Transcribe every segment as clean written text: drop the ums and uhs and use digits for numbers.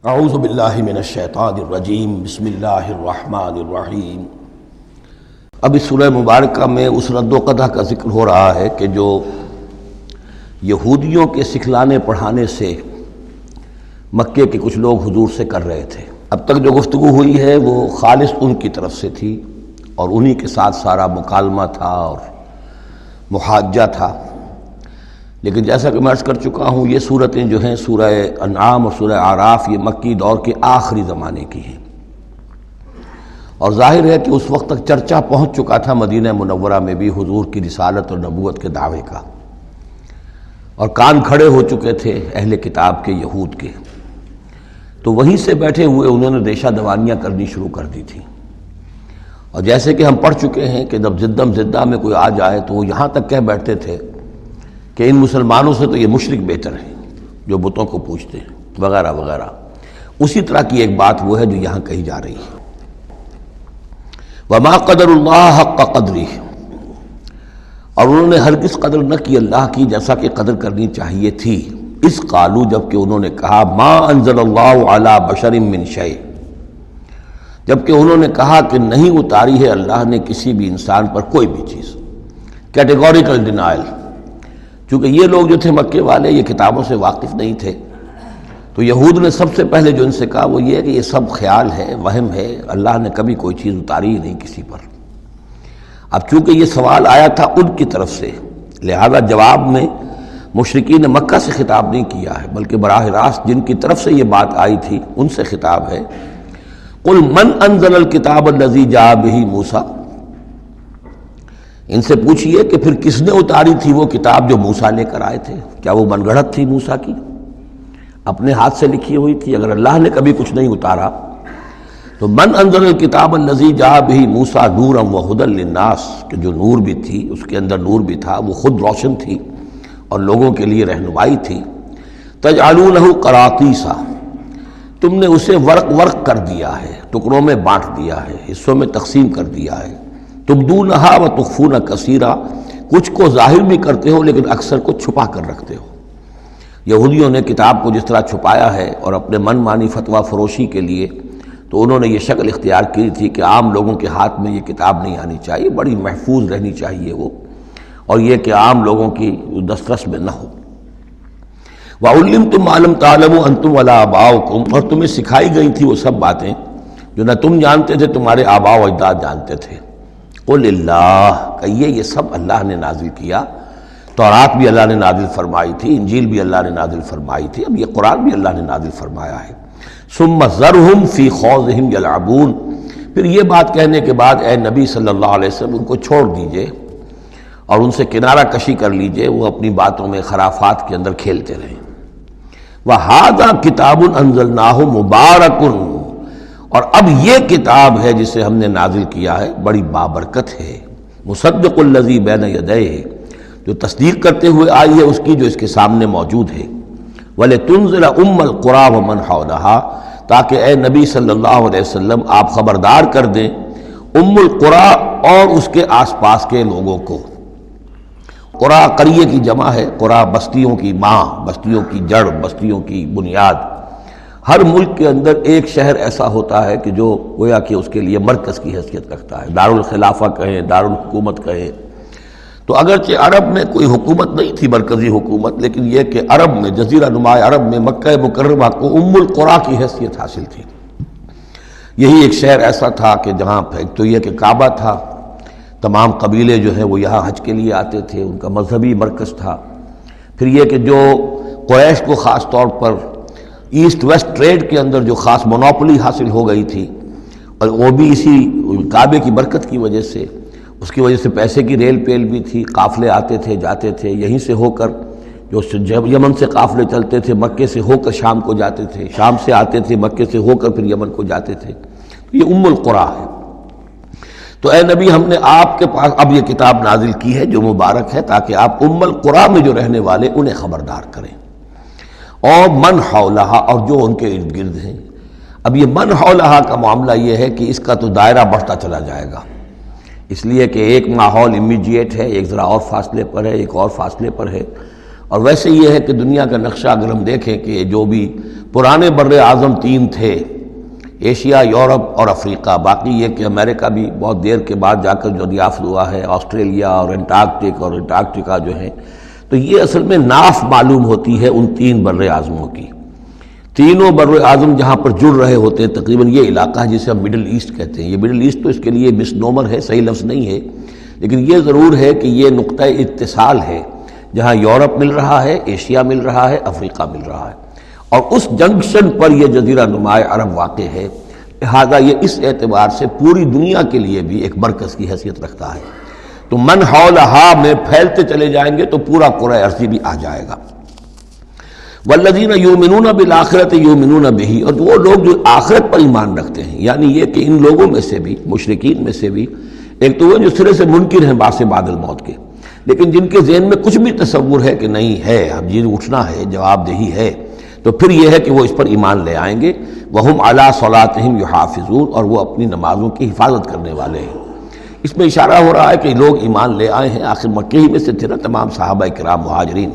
اعوذ باللہ من الشیطان الرجیم بسم اللہ الرحمن الرحیم۔ اب اس سورہ مبارکہ میں اس رد و قدح کا ذکر ہو رہا ہے کہ جو یہودیوں کے سکھلانے پڑھانے سے مکے کے کچھ لوگ حضور سے کر رہے تھے۔ اب تک جو گفتگو ہوئی ہے وہ خالص ان کی طرف سے تھی اور انہی کے ساتھ سارا مکالمہ تھا اور محاجہ تھا، لیکن جیسا کہ میں عرض کر چکا ہوں یہ صورتیں جو ہیں سورہ انعام اور سورہ اعراف یہ مکی دور کے آخری زمانے کی ہیں، اور ظاہر ہے کہ اس وقت تک چرچا پہنچ چکا تھا مدینہ منورہ میں بھی حضور کی رسالت اور نبوت کے دعوے کا، اور کان کھڑے ہو چکے تھے اہل کتاب کے یہود کے، تو وہیں سے بیٹھے ہوئے انہوں نے ریشہ دوانیاں کرنی شروع کر دی تھیں۔ اور جیسے کہ ہم پڑھ چکے ہیں کہ جب زدم زدہ میں کوئی آ جائے تو وہ یہاں تک کہہ بیٹھتے تھے کہ ان مسلمانوں سے تو یہ مشرک بہتر ہیں جو بتوں کو پوجتے ہیں وغیرہ وغیرہ۔ اسی طرح کی ایک بات وہ ہے جو یہاں کہی جا رہی ہے، وَمَا قَدَرُ اللَّهَ حَقَّ قَدْرِهِ، اور انہوں نے ہرگز قدر نہ کی اللہ کی جیسا کہ قدر کرنی چاہیے تھی۔ اس قالو، جب کہ انہوں نے کہا ما انزل اللہ علی بشر من شیء، جب کہ انہوں نے کہا کہ نہیں اتاری ہے اللہ نے کسی بھی انسان پر کوئی بھی چیز، کیٹیگوریکل ڈینائل۔ چونکہ یہ لوگ جو تھے مکے والے یہ کتابوں سے واقف نہیں تھے، تو یہود نے سب سے پہلے جو ان سے کہا وہ یہ ہے کہ یہ سب خیال ہے، وہم ہے، اللہ نے کبھی کوئی چیز اتاری ہی نہیں کسی پر۔ اب چونکہ یہ سوال آیا تھا ان کی طرف سے، لہذا جواب میں مشرکین مکہ سے خطاب نہیں کیا ہے، بلکہ براہ راست جن کی طرف سے یہ بات آئی تھی ان سے خطاب ہے۔ قل من انزل الکتاب الذی جاء بہ موسیٰ، ان سے پوچھئے کہ پھر کس نے اتاری تھی وہ کتاب جو موسیٰ لے کر آئے تھے؟ کیا وہ من گھڑت تھی موسیٰ کی، اپنے ہاتھ سے لکھی ہوئی تھی؟ اگر اللہ نے کبھی کچھ نہیں اتارا تو من انزل الکتاب الذی جاء بہ موسیٰ نورا وہدی للناس، کہ جو نور بھی تھی اس کے اندر نور بھی تھا، وہ خود روشن تھی اور لوگوں کے لیے رہنمائی تھی۔ تجعلونہ قراطیسا، تم نے اسے ورق ورق کر دیا ہے، ٹکڑوں میں بانٹ دیا ہے، حصوں میں تقسیم کر دیا ہے۔ تبدونہا وتخفون کثیرا، کچھ کو ظاہر بھی کرتے ہو لیکن اکثر کو چھپا کر رکھتے ہو۔ یہودیوں نے کتاب کو جس طرح چھپایا ہے اور اپنے من مانی فتویٰ فروشی کے لیے، تو انہوں نے یہ شکل اختیار کی تھی کہ عام لوگوں کے ہاتھ میں یہ کتاب نہیں آنی چاہیے، بڑی محفوظ رہنی چاہیے وہ، اور یہ کہ عام لوگوں کی دسترس میں نہ ہو۔ وَعُلِّمْتُم مَّا لَمْ تَعْلَمُوا أَنتُمْ وَلَا آبَاؤُكُمْ، اور تمہیں سکھائی گئی تھی وہ سب باتیں جو نہ تم جانتے تھے تمہارے آباء و اجداد جانتے تھے۔ قل اللہ، کہیے یہ سب اللہ نے نازل کیا، تورات بھی اللہ نے نازل فرمائی تھی، انجیل بھی اللہ نے نازل فرمائی تھی، اب یہ قرآن بھی اللہ نے نازل فرمایا ہے۔ ثم ذرہم فی خوضہم یلعبون، پھر یہ بات کہنے کے بعد اے نبی صلی اللہ علیہ وسلم ان کو چھوڑ دیجئے اور ان سے کنارہ کشی کر لیجئے، وہ اپنی باتوں میں خرافات کے اندر کھیلتے رہیں۔ وَهَذَا كِتَابٌ أَنزَلْنَاهُ مُبَارَكٌ، اور اب یہ کتاب ہے جسے ہم نے نازل کیا ہے بڑی بابرکت ہے۔ مصدق الذی بین یدیہ، جو تصدیق کرتے ہوئے آئی ہے اس کی جو اس کے سامنے موجود ہے۔ وَلِتُنذِرَ أُمَّ الْقُرَىٰ وَمَنْ حَوْلَهَا، تاکہ اے نبی صلی اللہ علیہ وسلم آپ خبردار کر دیں ام القریٰ اور اس کے آس پاس کے لوگوں کو۔ قریٰ قریے کی جمع ہے، قریٰ بستیوں کی ماں، بستیوں کی جڑ، بستیوں کی بنیاد۔ ہر ملک کے اندر ایک شہر ایسا ہوتا ہے کہ جو گویا کہ اس کے لیے مرکز کی حیثیت رکھتا ہے، دارالخلافہ کہیں، دارالحکومت کہیں۔ تو اگرچہ عرب میں کوئی حکومت نہیں تھی مرکزی حکومت، لیکن یہ کہ عرب میں، جزیرہ نما عرب میں مکہ مکرمہ کو ام القریٰ کی حیثیت حاصل تھی۔ یہی ایک شہر ایسا تھا کہ جہاں ایک تو یہ کہ کعبہ تھا، تمام قبیلے جو ہیں وہ یہاں حج کے لیے آتے تھے، ان کا مذہبی مرکز تھا۔ پھر یہ کہ جو قریش کو خاص طور پر ایسٹ ویسٹ ٹریڈ کے اندر جو خاص مونوپلی حاصل ہو گئی تھی، اور وہ بھی اسی کعبے کی برکت کی وجہ سے، اس کی وجہ سے پیسے کی ریل پیل بھی تھی، قافلے آتے تھے جاتے تھے، یہیں سے ہو کر جو یمن سے قافلے چلتے تھے مکے سے ہو کر شام کو جاتے تھے، شام سے آتے تھے مکے سے ہو کر پھر یمن کو جاتے تھے۔ یہ ام القریٰ ہے۔ تو اے نبی ہم نے آپ کے پاس اب یہ کتاب نازل کی ہے جو مبارک ہے، تاکہ آپ ام القریٰ میں جو رہنے والے انہیں خبردار کریں، اور من حولہا، اور جو ان کے ارد گرد ہیں۔ اب یہ من حولہا کا معاملہ یہ ہے کہ اس کا تو دائرہ بڑھتا چلا جائے گا، اس لیے کہ ایک ماحول امیجیٹ ہے، ایک ذرا اور فاصلے پر ہے، ایک اور فاصلے پر ہے، اور ویسے یہ ہے کہ دنیا کا نقشہ اگر ہم دیکھیں کہ جو بھی پرانے بر اعظم 3 تھے، ایشیا، یورپ اور افریقہ، باقی یہ کہ امریکہ بھی بہت دیر کے بعد جا کر جو دریافت ہوا ہے، آسٹریلیا اور انٹارکٹیکا جو ہیں، تو یہ اصل میں ناف معلوم ہوتی ہے ان 3 بر اعظموں کی۔ تینوں بر اعظم جہاں پر جڑ رہے ہوتے ہیں، تقریباً یہ علاقہ ہے جسے ہم مڈل ایسٹ کہتے ہیں۔ یہ مڈل ایسٹ تو اس کے لیے مس نومر ہے، صحیح لفظ نہیں ہے، لیکن یہ ضرور ہے کہ یہ نقطہ اتصال ہے جہاں یورپ مل رہا ہے، ایشیا مل رہا ہے، افریقہ مل رہا ہے، اور اس جنکشن پر یہ جزیرہ نماء عرب واقع ہے، لہذا یہ اس اعتبار سے پوری دنیا کے لیے بھی ایک مرکز کی حیثیت رکھتا ہے۔ تو من حولہا میں پھیلتے چلے جائیں گے تو پورا کرۂ ارضی بھی آ جائے گا۔ والذین یؤمنون بالآخرۃ یؤمنون بہ، اور وہ لوگ جو آخرت پر ایمان رکھتے ہیں، یعنی یہ کہ ان لوگوں میں سے بھی، مشرکین میں سے بھی، ایک تو وہ جو سرے سے منکر ہیں باعث بعد الموت کے، لیکن جن کے ذہن میں کچھ بھی تصور ہے کہ نہیں ہے، اب یہ اٹھنا ہے، جواب دہی ہے، تو پھر یہ ہے کہ وہ اس پر ایمان لے آئیں گے۔ وَهُمْ عَلَىٰ صَلَاتِهِمْ يُحَافِظُونَ، اور وہ اپنی نمازوں کی حفاظت کرنے والے ہیں۔ اس میں اشارہ ہو رہا ہے کہ لوگ ایمان لے آئے ہیں، آخر مکے ہی میں سے تھے نا تمام صحابہ کرام مہاجرین۔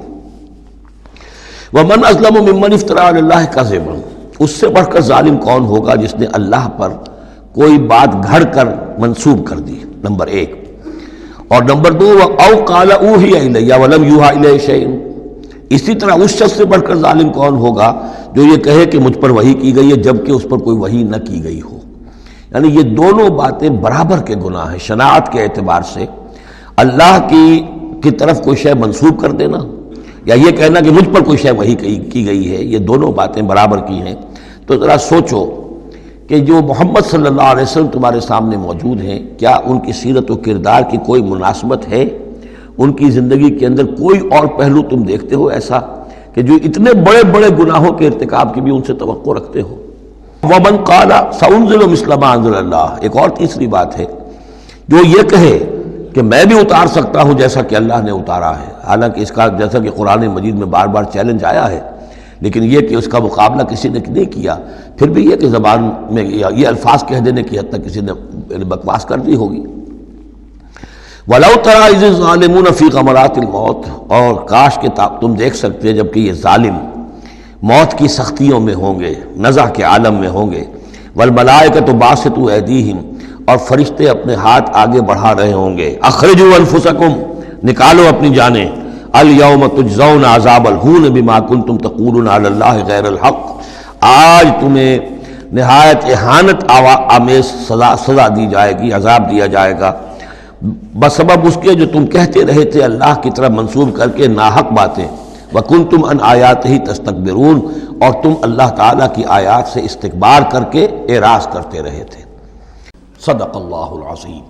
وَمَنْ أَظْلَمُ مِمَّنِ افْتَرَىٰ عَلَى اللَّهِ كَذِبًا، اس سے بڑھ کر ظالم کون ہوگا جس نے اللہ پر کوئی بات گھڑ کر منسوب کر دی، نمبر 1۔ اور نمبر 2، أَوْ قَالَ أُوحِيَ إِلَيَّ وَلَمْ يُوحَىٰ إِلَيْهِ شَيْءٌ، اسی طرح اس شخص سے بڑھ کر ظالم کون ہوگا جو یہ کہے کہ مجھ پر وحی کی گئی ہے جبکہ اس پر کوئی وحی نہ کی گئی ہو۔ یعنی یہ دونوں باتیں برابر کے گناہ ہیں شناعت کے اعتبار سے، اللہ کی طرف کوئی شے منسوب کر دینا یا یہ کہنا کہ مجھ پر کوئی شے وحی کی گئی ہے، یہ دونوں باتیں برابر کی ہیں۔ تو ذرا سوچو کہ جو محمد صلی اللہ علیہ وسلم تمہارے سامنے موجود ہیں، کیا ان کی سیرت و کردار کی کوئی مناسبت ہے؟ ان کی زندگی کے اندر کوئی اور پہلو تم دیکھتے ہو ایسا کہ جو اتنے بڑے بڑے گناہوں کے ارتکاب کی بھی ان سے توقع رکھتے ہو؟ وَمَنْ قَالَ سَأُنزِلُ مِثْلَ مَا أَنزَلَ اللَّهُ، ایک اور تیسری بات ہے، جو یہ کہے کہ میں بھی اتار سکتا ہوں جیسا کہ اللہ نے اتارا ہے، حالانکہ اس کا جیسا کہ قرآن مجید میں بار بار چیلنج آیا ہے، لیکن یہ کہ اس کا مقابلہ کسی نے نہیں کیا، پھر بھی یہ کہ زبان میں یہ الفاظ کہہ دینے کی حد تک کسی نے بکواس کر دی ہوگی۔ وَلَوْ تَرَىٰ إِذِ الظَّالِمُونَ فِي غَمَرَاتِ الْمَوْتِ، اور کاش کہ تم دیکھ سکتے ہیں جبکہ یہ ظالم موت کی سختیوں میں ہوں گے، نزع کے عالم میں ہوں گے، وَالْمَلَائِكَةُ بَاسِطُو أَيْدِيهِمْ، اور فرشتے اپنے ہاتھ آگے بڑھا رہے ہوں گے، اخرجوا انفسکم، نکالو اپنی جانیں، اليوم تجزون عذاب الہون بما کنتم تقولون علی اللہ غیر الحق، آج تمہیں نہایت اہانت آمیز سزا دی جائے گی، عذاب دیا جائے گا بسبب اس کے جو تم کہتے رہے تھے اللہ کی طرف منسوب کر کے ناحق باتیں، وَكُنْتُمْ عَنْ آيَاتِهِ تَسْتَكْبِرُونَ، اور تم اللہ تعالیٰ کی آیات سے استکبار کر کے اعراض کرتے رہے تھے۔ صدق اللہ العظیم۔